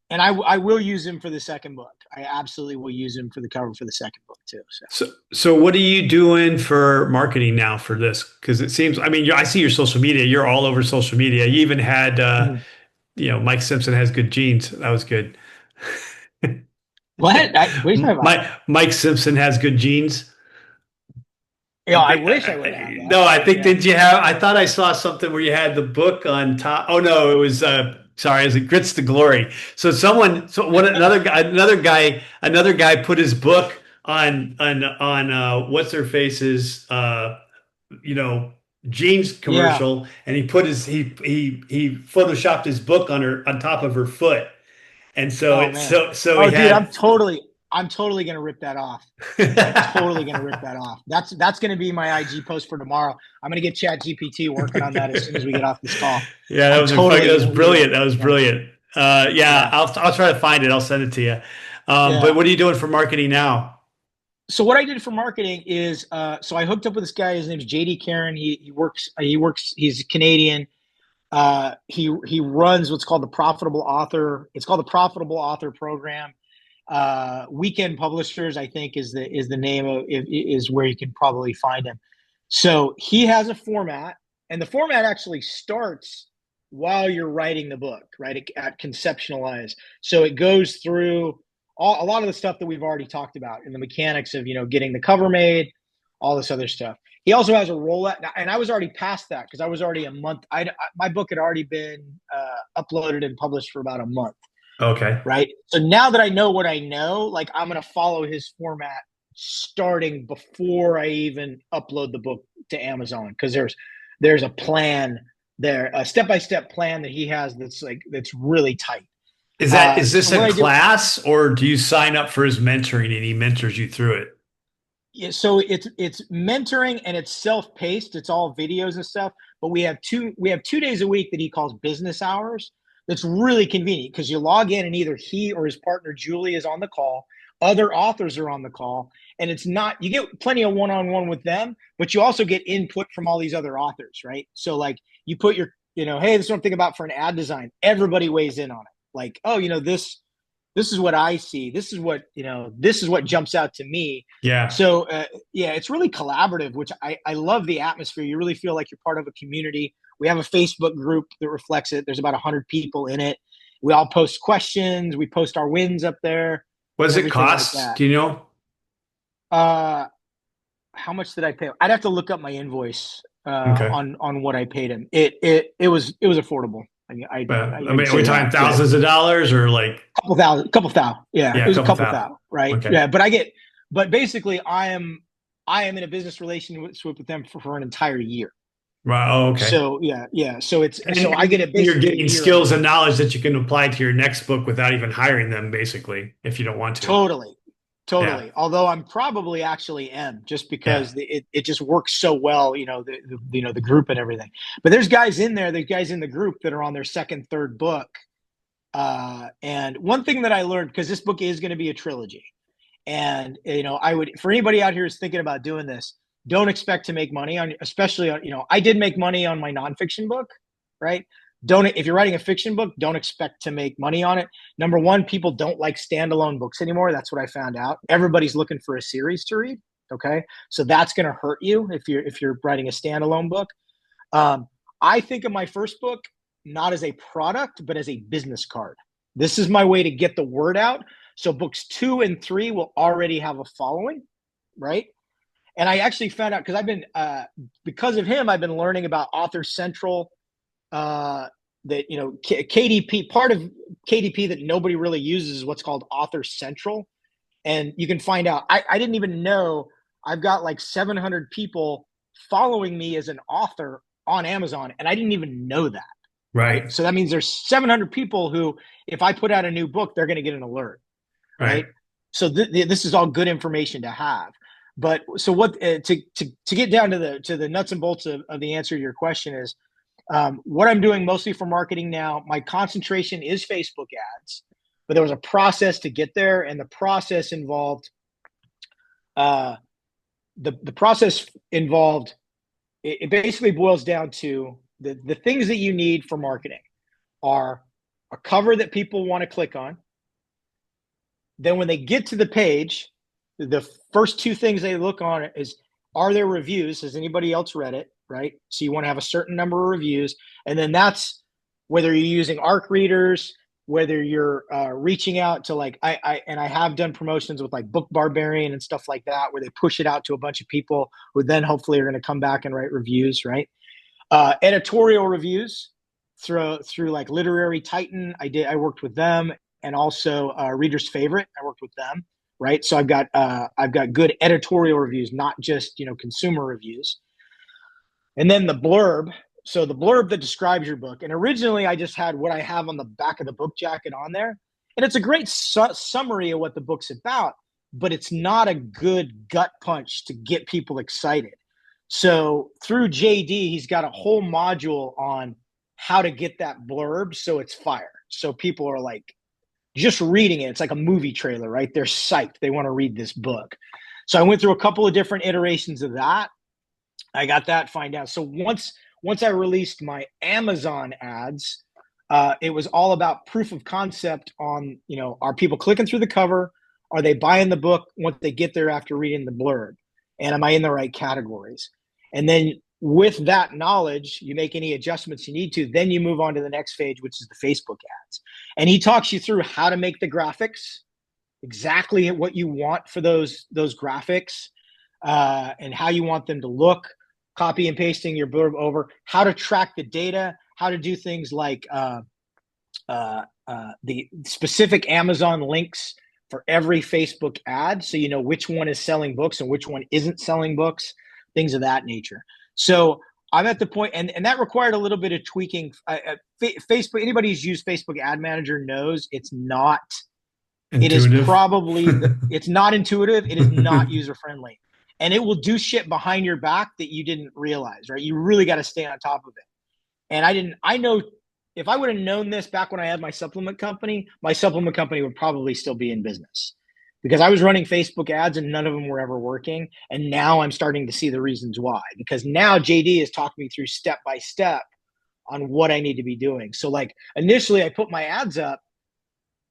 and I will use him for the second book. I absolutely will use him for the cover for the second book too. So So what are you doing for marketing now for this? Because it seems, I mean, I see your social media. You're all over social media. You even had, Mhm. Mike Simpson has good genes. That was good. What are you talking about? Mike Simpson has good genes. I I think, wish I would have that. no, I think Yeah, did you have? I thought I saw something where you had the book on top. Oh no, it was sorry, it was Grits to Glory. So what another guy put his book on what's their faces you know jeans yeah. commercial, and he put he photoshopped his book on top of her foot, and Oh man. so he Oh dude, had. I'm totally gonna rip that off. Like totally gonna rip that off. That's gonna be my IG post for tomorrow. I'm gonna get Chat GPT working on that as soon as we get off this call. Yeah, I'm that totally was gonna do that. brilliant. That was Yeah, brilliant. Yeah, yeah, I'll try to find it. I'll send it to you. But yeah. what are you doing for marketing now? So what I did for marketing is so I hooked up with this guy. His name's JD Karen. He works. He's Canadian. He runs what's called the Profitable Author. It's called the Profitable Author Program. Weekend Publishers, I think, is the name of is where you can probably find him. So he has a format, and the format actually starts while you're writing the book, right? At Conceptualize. So it goes through a lot of the stuff that we've already talked about in the mechanics of getting the cover made, all this other stuff. He also has a rollout, and I was already past that because I was already a month. My book had already been uploaded and published for about a month, Okay. right? So now that I know what I know, like I'm going to follow his format starting before I even upload the book to Amazon because there's a plan there, a step by step plan that he has that's really tight. Is So this what a I do, class or do you sign up for his mentoring and he mentors you through it? yeah, so it's mentoring and it's self-paced. It's all videos and stuff. But we have 2 days a week that he calls business hours. That's really convenient because you log in and either he or his partner Julie is on the call, other authors are on the call, and it's not you get plenty of one-on-one with them, but you also get input from all these other authors, right? So like you put your, hey, this is what I'm thinking about for an ad design. Everybody weighs in on it. Like, oh, this is what I see. This is what jumps out to me. Yeah. So yeah, it's really collaborative, which I love the atmosphere. You really feel like you're part of a community. We have a Facebook group that reflects it. There's about 100 people in it. We all post questions. We post our wins up there What and does it everything like cost? that. Do you know? Uh, how much did I pay? I'd have to look up my invoice Okay. on what I paid him. It was affordable. I mean, I'd are we say talking that. Yeah, thousands of dollars or like, couple thousand. Yeah, it yeah, a was a couple couple thousand? thousand, right? Okay. Yeah, but basically, I am in a business relationship with them for an entire year. Right. Oh, okay. So yeah. So I And get you're basically a getting year of skills and money. knowledge that you can apply to your next book without even hiring them, basically, if you don't want to. Totally, Yeah. totally. Although I'm probably actually am just Yeah. because it just works so well, the group and everything. But there's guys in there, there's guys in the group that are on their second, third book. And one thing that I learned, because this book is going to be a trilogy, and I would, for anybody out here who's thinking about doing this, don't expect to make money on, especially on, I did make money on my nonfiction book, right? Don't If you're writing a fiction book, don't expect to make money on it. Number one, people don't like standalone books anymore. That's what I found out. Everybody's looking for a series to read. Okay, so that's going to hurt you if you're writing a standalone book. Um, I think of my first book not as a product, but as a business card. This is my way to get the word out. So books 2 and 3 will already have a following, right? And I actually found out because because of him, I've been learning about Author Central. Uh, that KDP, part of KDP that nobody really uses is what's called Author Central, and you can find out. I didn't even know I've got like 700 people following me as an author on Amazon, and I didn't even know that. Right. Right. So that means there's 700 people who, if I put out a new book, they're going to get an alert. Right. Right. So this is all good information to have. But so what to get down to the nuts and bolts of the answer to your question is, what I'm doing mostly for marketing now. My concentration is Facebook ads, but there was a process to get there, and the process involved uh, the process involved. It basically boils down to the things that you need for marketing are a cover that people want to click on. Then when they get to the page, the first two things they look on is, are there reviews? Has anybody else read it? Right. So you want to have a certain number of reviews. And then that's whether you're using ARC readers, whether you're reaching out to I have done promotions with like Book Barbarian and stuff like that, where they push it out to a bunch of people who then hopefully are going to come back and write reviews. Right. Editorial reviews through like Literary Titan. I worked with them, and also Reader's Favorite. I worked with them, right? So I've got good editorial reviews, not just consumer reviews. And then the blurb. So the blurb that describes your book. And originally I just had what I have on the back of the book jacket on there, and it's a great summary of what the book's about, but it's not a good gut punch to get people excited. So through JD, he's got a whole module on how to get that blurb so it's fire. So people are like just reading it. It's like a movie trailer, right? They're psyched. They want to read this book. So I went through a couple of different iterations of that. I got that find out. So once I released my Amazon ads, it was all about proof of concept on, are people clicking through the cover? Are they buying the book once they get there after reading the blurb? And am I in the right categories? And then with that knowledge, you make any adjustments you need to, then you move on to the next page, which is the Facebook ads. And he talks you through how to make the graphics, exactly what you want for those graphics, and how you want them to look, copy and pasting your blurb over, how to track the data, how to do things like the specific Amazon links for every Facebook ad, so you know which one is selling books and which one isn't selling books, things of that nature. So I'm at the point, and that required a little bit of tweaking. Facebook, anybody who's used Facebook Ad Manager knows it's not. It is Intuitive. probably it's not intuitive. It is not user friendly, and it will do shit behind your back that you didn't realize. Right? You really got to stay on top of it. And I didn't. I know if I would have known this back when I had my supplement company would probably still be in business because I was running Facebook ads and none of them were ever working. And now I'm starting to see the reasons why, because now JD has talked me through step by step on what I need to be doing. So like initially I put my ads up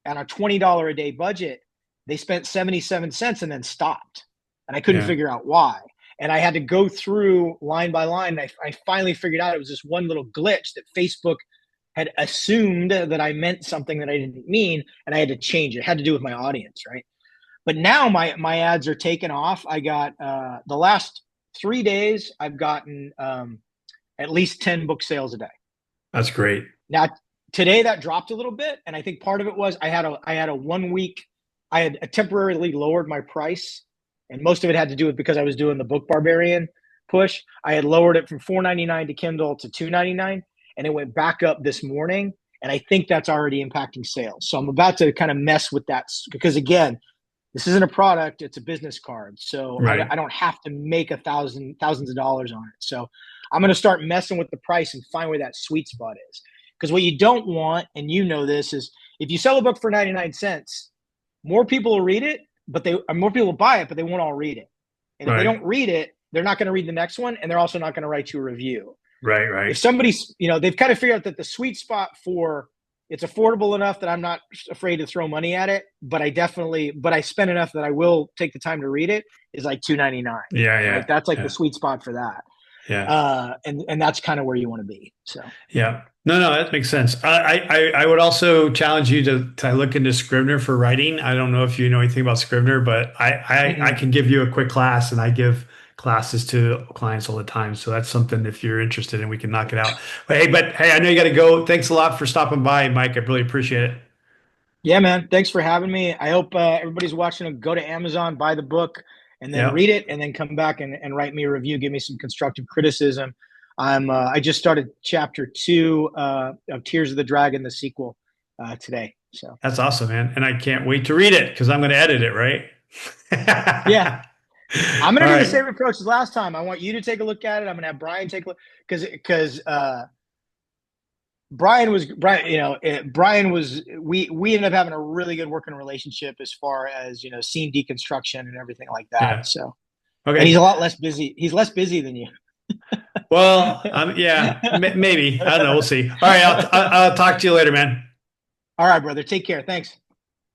on a $20 a day budget. They spent 77 cents and then stopped. And I couldn't Yeah. figure out why. And I had to go through line by line. I finally figured out it was this one little glitch that Facebook had assumed that I meant something that I didn't mean, and I had to change it. It had to do with my audience, right? But now my ads are taken off. I got the last 3 days, I've gotten at least 10 book sales a day. That's great. Now today that dropped a little bit, and I think part of it was I had a 1 week. I had temporarily lowered my price, and most of it had to do with because I was doing the Book Barbarian push. I had lowered it from $4.99 to Kindle to $2.99, and it went back up this morning. And I think that's already impacting sales. So I'm about to kind of mess with that because again, this isn't a product; it's a business card. So Right. I don't have to make thousands of dollars on it. So I'm going to start messing with the price and find where that sweet spot is. Because what you don't want, and you know this, is if you sell a book for 99 cents, more people will read it, but more people will buy it, but they won't all read it. And if they Right. don't read it, they're not going to read the next one, and they're also not going to write you a review. Right. If Right. somebody's, they've kind of figured out that the sweet spot for it's affordable enough that I'm not afraid to throw money at it, but I spend enough that I will take the time to read it is like $2.99. Yeah. Yeah. Like that's like Yeah. the sweet spot for that. Yeah. And that's kind of where you want to be. So Yeah. No, no, that makes sense. I would also challenge you to look into Scrivener for writing. I don't know if you know anything about Scrivener, but I can give you a quick class, and I give classes to clients all the time. So that's something if you're interested in, we can knock it out. But hey, I know you got to go. Thanks a lot for stopping by, Mike. I really appreciate it. yeah, man, thanks for having me. I hope everybody's watching. Go to Amazon, buy the book, and then Yeah, read it, and then come back and write me a review. Give me some constructive criticism. I just started chapter 2 of Tears of the Dragon, the sequel, today. So that's awesome, man. And I can't wait to read it because I'm going to edit it, right? yeah, I'm All gonna do the right. same approach as last time. I want you to take a look at it. I'm gonna have Brian take a look because Brian was we ended up having a really good working relationship as far as scene deconstruction and everything like that. Yeah. So, and he's Okay. a lot less busy. He's less busy than you. Well, yeah, maybe. I don't know. We'll see. All right. I'll talk to you later, man. All right, brother. Take care. Thanks.